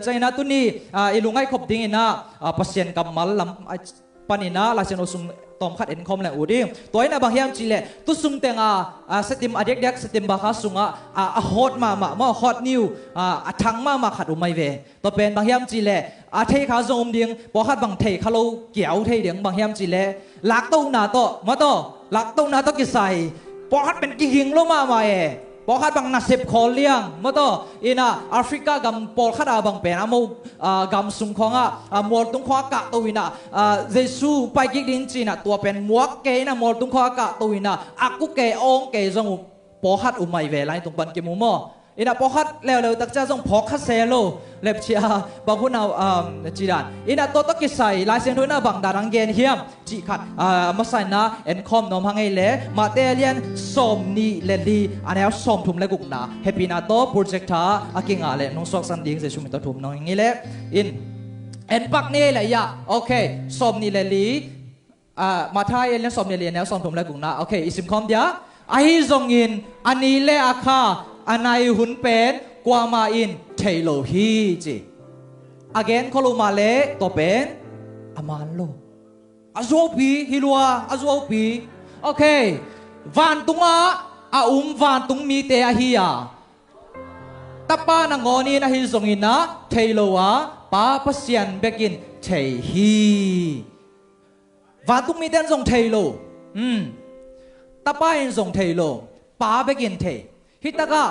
ใจนะตุนี่อีลุงไอ้ขบดิ้งนะปัสเซียนกำมัลลำปันนะลาเซนอสุงตอมขัดเอ็นคอมแหละอูดิตัวนี้นะบางอย่างจีเล่ตุสุงเตงสติมอเด็กสติมบาคาสุงฮอตมาฮอตนิวทังมาขัดอุไม่เวตัวเป็นบางอย่างจีเล่เทขาจงดิ้งพอขัดบางเทขาโลเกี่ยวเทเดียงบางอย่างจีเล่ลักตู้นาโตมาโตลักตู้นาโตกิใส่พอขัดเป็นกิ่งลงมาพอขัดบางนัสิบคอเลี้ยงมาโตอินะแอฟริกากำปอลขัดบางเป็นอโมกำสุงของมอลตุงขวากะตัววินะเยซูไปกิดินจีนะตัวเป็นมัวเกนะมอลตุงขวากะตัววินะอากุเกองเกจงพอขัดอุไม่เวไลตรงปันเกมุมออินะพอขัดแล้วตักจะจงพอขัดเซโลเล็บเชียบางคนเอาจีดันอินะตัวตกิใส่ลายเส้นด้วยนะบางดารังเกนเฮียมจีขัดมาใส่นะเอ็นคอมน้องพังไงเล่มาเตเลียนสมนีเลลีอันนี้สมทุ่มเล็กุกนะเฮปีนาโตโปรเจกต์ท่าอากิงอะไรน้องสอกสันดิ้งเสียชุมิตทุ่มน้องอย่างนี้เล่อินเอ็นปักนี่เลยยะโอเคสมนีเลลีมาท้ายเลียนสมนีเลลีแล้วสมทุ่มเล็กุกนะโอเคอิสิมคอมเดียไอซงอินอันนี้เล่อาคาอันไหนหุ่นเป็นกว่ามาอินเทโลฮีจีagain kalau male to pen amalo azopi hilwa azopi okay van tunga van tung mi te ahia tapa na ngoni na hilsongin na theilowa pa pasian bekin thei hi van tung mi ten song theilo tapa in song theilo pa bekin thei hitaka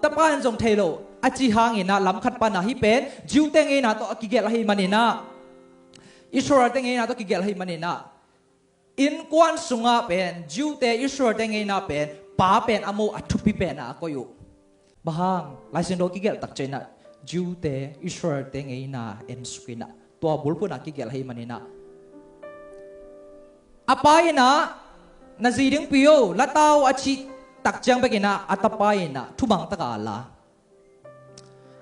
tapa in song theiloอาจีหางอินะลำขัดปานะฮิเป็นจิวเตงเอนะตัวกิเกลให้มันนะอิสราเอลเตงเอนะตัวกิเกลให้มันนะอินกวนสุงาเป็นจิวเตอิสราเอลเตงเอนะเป็นป้าเป็นอโมอัตุปิเป็นนะก็อยู่บางลายเส้นโดกิเกลตักใจนะจิวเตอิสราเอลเตงเอนะเอ็นสุกินะตัวบุลปุนะกิเกลให้มันนะอภัยนะนาซีดิงพิโอละเต้าอาชีตักจังไปกินนะอัตปายนะทุบังตะกาลา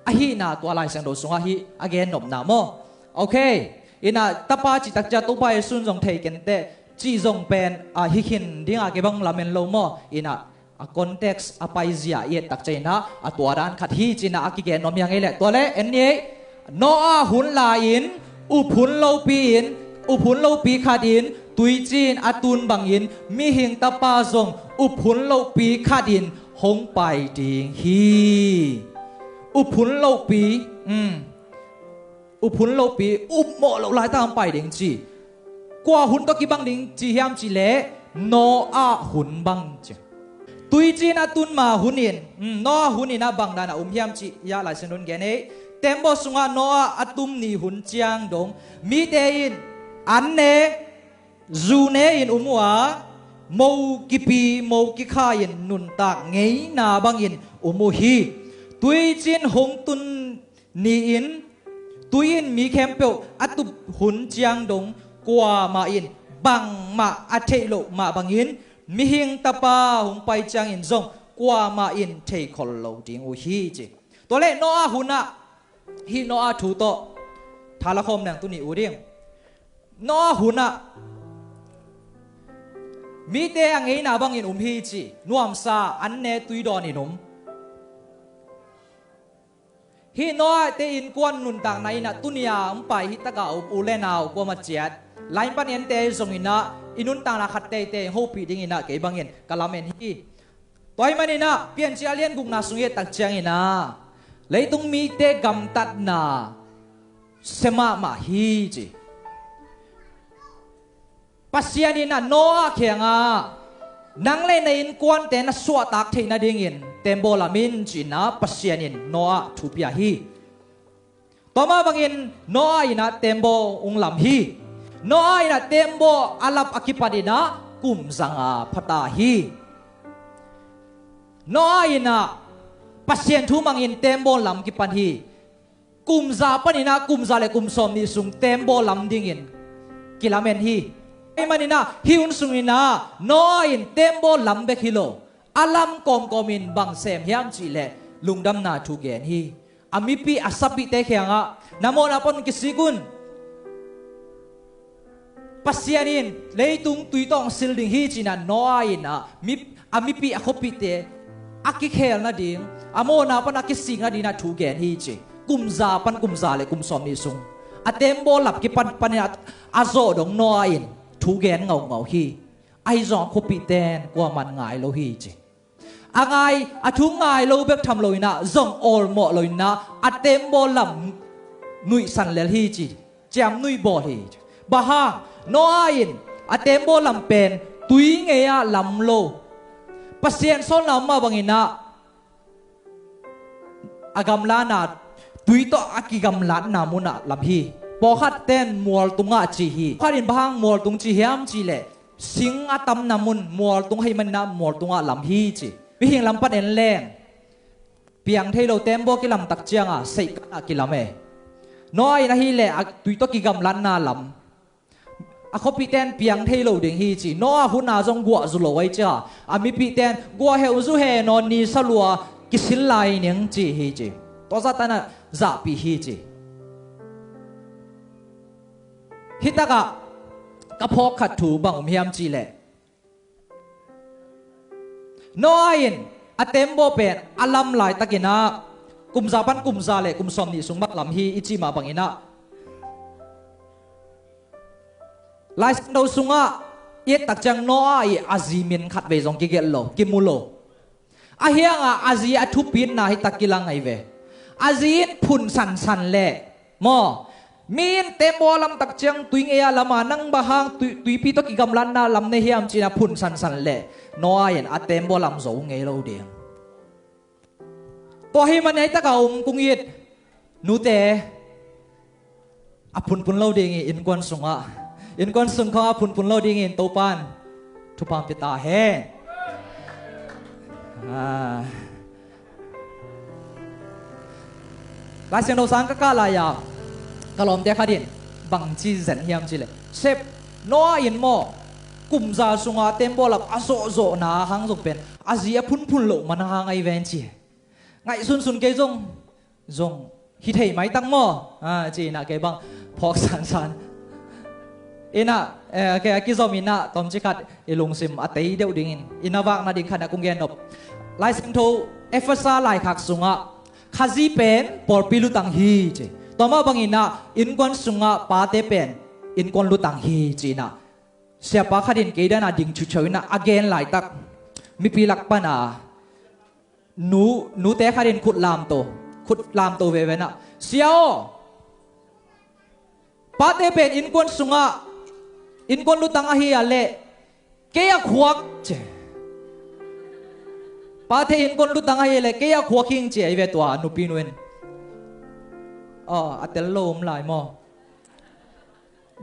ahi na to alai sang do sunga hi again nom na mo okay ina tapa chi tak ja to pai sun jong thei ken te chi jong pen hi khin dinga ke bang lamen lo mo ina a context a pai zia ye tak chaina a to ran khat hi china a ki gen nom yang ele to le en ni no a hun la in u phun lo pi khadin tui chin atun bangin mi hing tapa jong u phun lo pi khadin hong pai ding hiอุพุนโลปีอุพุนโลปีอุบหมอเราลายตามไปเด้งจีกว่าหุ่นตะกี้บังเด้งจีเฮียมจีเล่โนอาหุ่นบังจีตุยจีน่าตุนมาหุ่นอินโนอาหุ่นอินน่ะบังดานะเฮียมจียาลายเซนนเกเน่เต็มบอสุงาโนอาอัตุมนี่หุ่นจียงดงมีเตอินอันเนจูเนอินมัวโมกิปีโมกิคาอินนุนตากเงยนาบังอินมุฮีตุยจินหงตุนนีอินตุยอินมีแคมเปลอัตุหุนจียงดงกว่ามาอินบังมาอัเทโลมาบังอินมีหิงตะปาหงไปจียงอินซงกว่ามาอินเทคอลโลดิงอุฮีจีตัวเล่นโนอาหุนอะฮีโนอาทูโตทาละคมแดงตุนีอุดิงโนอาหุนอะมีเตอังเอนาบังอินฮีจีนวมซาอันเนตุยดอนินมฮีน้อยเตอินกวนนุนต่างในนะตุนียาไปฮิตกาอุเลนาวกว่ามาเจียดไลน์ปันเอ็นเตส่งอินะอินุนต่างนักขัดเตฮูปีดิ้งอินะเก็บบังเงินกะลาเมนฮีตัวไอ้มันอินะเปลี่ยนเจียเลียนกุกนาสุงเยตักเจียงอินะเลยต้องมีเตกำตัดนาเสมามาฮีจีปัสยานินะโนอาเขียงอ่ะนังเล่นในอินกวนเตนะสวตักเทนะดิ้งอินเต็มโบลามินจีน่าปัสยานินโนอาทูปิยาฮีต่อมาบางอินโนอาอินะเต็มโบอุงลำฮีโนอาอินะเต็มโบอาลับอากิปาดินะกุมสังอาพัตาฮีโนอาอินะปัสยานทูบางอินเต็มโบลำกิปันฮีกุมซาปนินะกุมซาเลกุมสมนิสุงเต็มโบลำดิ้งอินกิลาเมนฮีไอ้มันอินะฮิอุนสุงอินะโนอาอินเต็มโบลำเบกิโลอาลัมกอมกอมินบังเซมเฮียมจีเลลุงดำนาทูเกนฮีอามิปีอาสับปีเตเขียงะนโมนาปนกิสิกุนปัสยานินเลยตุงตุยตองซิลดิงฮีจีนันโนอาอินะมิอามิปีอาคบปีเตอากิเคลนาดิงอโมนาปนอากิสิงาดีนาทูเกนฮีจี กุมซาปันกุมซาเลยกุมซอมนี่ซุงอเต็มโบหลับกิปันปันเนี่ยอาโซดงนออินทูแกนเงาฮีไอจองคุปิเตนกว่ามันง่ายโลฮีจีอ่างไงอาทุงง่ายโลเบบทำโลยนะจงโอลโมโลยนะอเต็มโบหลับนุยสันเลฮีจีแจมนุยโบฮีบ้าฮานออินอเต็มโบหลับเป็นตุยเงียลำโลปัสเซียนโซนน้ำมาบังอินะอากำลานาตุยต่ออากิกำลานามุนะลำฮีพอขัดเต้นมัวตุงอาจีฮีขัดินบางมัวตุงจีเฮียมจีเล่สิงอาตำนามุนมัวตุงให้มันนามัวตุงอาลำฮีจีวิหิงลำปัดเอ็นแรงเปียงเทโลเต็มโบกิลำตักเจียงอ่ะใส่กันอากิลำเอน้อยนะฮีเล่ตุยต่อกิกำลานาลำอาเขาปีเต้นเปียงเทโลเด้งฮีจีน้อหุ่นอาจงกัวจุลไว้จ้าอามีปีเต้นกัวเฮอุซุเฮนอนนีสลัวกิสิลไลเนียงจีฮีจีตัวสัตว์นั้นจะปีฮีจีฮิตากะกระพกขัดถูบังเฮียมจีเล่น้อยน์อเต็มโบเป็นอัลลัมไหลตะกินะกุมซาปันกุมซาเล่กุมสมนิสุงบักลำฮีอิจิมาบังอินะไลส์ดูสุงะเอตักจังน้อยอาซีมินขัดเวจงกิเกลโลกิมุโลอาเฮียงอาซีอทุปินนาฮิตะกิลังไอเวอาซีพุนสันสันเล่มอมีนเต็มโบลำตักจังตุยเงียลำมานั่งบะฮังตุยปีตกิกำลันนาลำในเฮียมจีน่ะพุนสันสันเล่น้อยน์อาเต็มโบลำโซงเงยเราเดียงตัวให้มันไอ้ตะเกากุงยิดนูเตอพุนพุนเราเดียงอินกวนสุงะอินกวนสุงเขาอพุนพุนเราเดียงอินโตปานทุพามปิตาเฮลายเสียงเราสังกักลายากลอมเด็กขัดินบังจีเซนเฮียมจีเลยเซฟน้อยอินโมกุมซาสุงาเต็มโบลับอาโซโซนาหังสุเป็นอาเซียพุนพุนโลมันหางไอเวนจีไงสุนเกยจงฮิตเฮไม่ตั้งโมจีน่ะเกบังพอกสันอินะเกกิจอมินะตอมจิขัดอิลุงซิมอัตย์เดียวดิ่งอินาวังนาดิขัดกุงเกนอบไลเซนโตเอฟซาไลขักสุงะขจีเป็นปอร์ปิลุตังฮีจีต่อมาบางอินะอินกวนสุงะปาเตเป็นอินกวนลุตังฮีจีนะเสียปาขัดินเกดานาดิ่งชุดเฉยนะอเกนไลตักมีปีลักปนานูเตขัดินขุดลามโตเวเวนะเสียวปาเตเป็นอินกวนสุงะอินกวนลุตังฮีอะไรเกียขวักเจปาเทอินกวนลุตังฮีอะไรเกียขวักหิงเจไอเวตัวนูปีนเวนอัตเตลโลมหลายมอ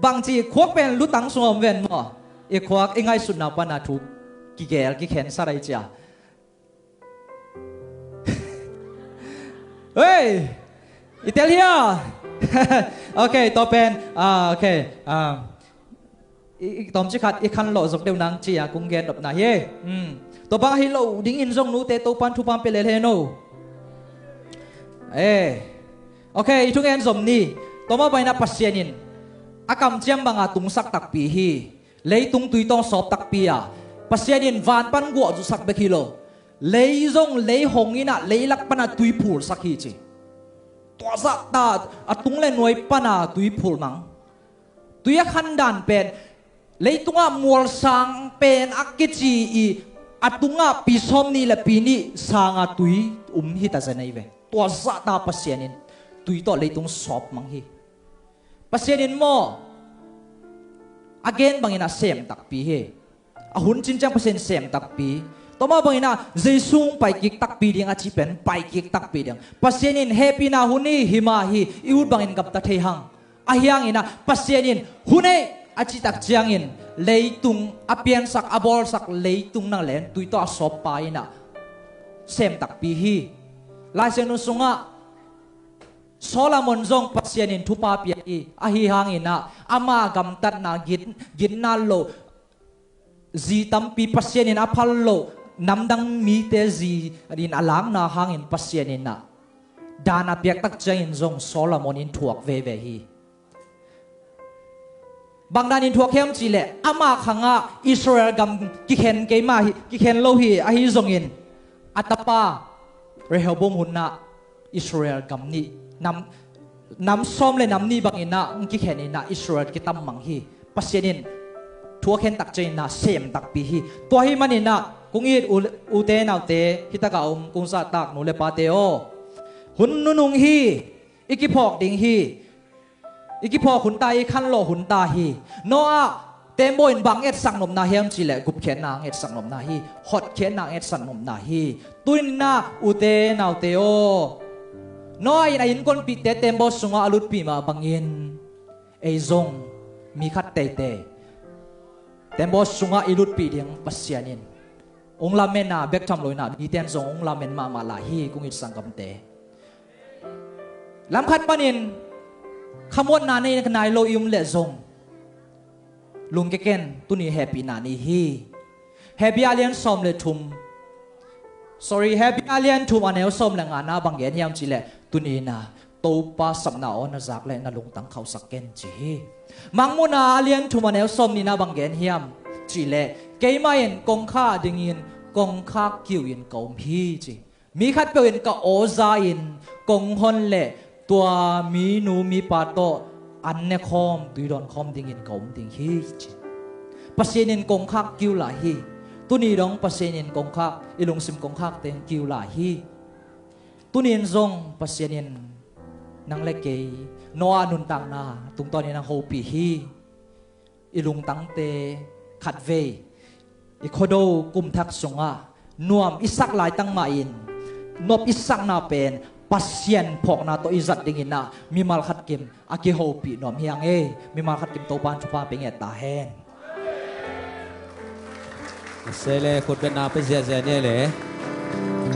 บางทีขวักเป็นลุตังสวมเวนมออีขวักยังไงสุดนับปนาทุกกิเกลกิเข็นสลายจ้าเฮ้ยอิตาเลียโอเคต่อเป็นโอเคอีกตอมชิคัดอีกคันโลจกเดียวนังจีกุงเกนดบนาเย่ตัวบางฮิโลดิ้งอินจงนูเตตัวปันทุปันเปเลเลโนโอเคทุกเอ็นสมนี่ตัวมาไปนับปัสเซียนินอากำเจียมบางตุงสักตักปีฮีเลยตุงตุยต้องสอบตักปีปัสเซียนินวานปันกัวจุสักเบกิโลเลยจงเลยหงอินะเลยลักปันตุยผูลสักฮีจีตัวสักตาตุงเล่นหน่วยปันตุยผูลมังตุยขันดันเป็นเลยตุงมัวสังเป็นอักกิจีอัตุงปีสมนี่และปีนี้สังตุยฮิตาเซนัยเวตัวสักตาปัสเซียนินตุยต่อเลยตุงสอบมังฮีปัสเซียนินโมagain bangina sem tak pi he ahun chinchang pasen sem tak pi toma bangina jesung pai kik tak pi ding achi pen pai kik tak pi ding pasienin happy na huni hima hi iud bangin kap ta thei hang ahyang ina pasienin hune achi tak chiangin leitung apian sak abol sak leitung nang len tui to sop pa ina sem tak pi hi lai senu sunga Solomon zong pasienin thupa pia ahi hangina ama gamtat na gin na lo zi tampi pasienin apallo namdang mi te zi din alang na hangin pasienin na dana piak tak jain zong Solomon in thuak ve hi bangdan in thuak hem chi le ama khanga Israel gam ki khen ke ma ki khen lo hi ahi zongin atapa Rehoboam hunna Israel gam ni นำซ้อมเลยนำนี่บางอินะกิแค่นี้นะอิสราเอลกิตำมังฮีปัสเยนินทัวเข็นตักใจนะเซมตักปีฮีตัวฮีมันนี่นะกุงอีดอูเตนเอาเตฮิตากากุงซาตักนูเลปาเตโอหุนนุงฮีอิกิพอกดิงฮีอิกิพอกหุนตาอีขันโลหุนตาฮีโนอาเต็มโบอินบังเอ็ดสังนมนาเฮียมจิเลกุบเข็นนางเอ็ดสังนมนาฮีฮอดเข็นนางเอ็ดสังนมนาฮีตุนนาอูเตนเอาเตโอน้อยอายินคนปีเตเต็มบอสุงอาลุดปีมาบังอินเอซงมีขัดเตเตเต็มบอสุงอาอิลุดปีเดียงปัสยานินองลาเมนาเบกทำลอยนาดีเตนซงองลาเมนมาลาฮีกุงอิสังกัมเตลำขัดปานินขมวดนาในขณะโลยุมเลซงลุงเกเกนตุนีแฮปปี้นานีฮีแฮปปี้อาเลียนซอมเลทุม sorry happy alien thum anel som langa na bangen yam chile tunina topa samna on zak le na lung tang khau saken chi mangmuna alien thum anel som ni na bangen hiam chile keimain kongkha dingin kongkha kiuin kaum hi chi mi khat pein ka oza in konghon le tua mi nu mi pa to anne khom tuidon khom dingin kaum ding hi chi pasinin kongkha kiu la hi tunin dong pasienin kongkhak ilung sim kongkhak teng kiu la hi tunin zong pasienin nang leke noa nun tang na tung ton nang hopi hi ilung tang te khat ve ikhodo kum thak sunga nuam isak lai tang ma in nop isak na pen pasien phok na to izat dingin na mi mal khat kim aki hopi nom hiang e mi mal khat kim to ban chupa penge ta hen Sele khut ben na pe zia zia ne le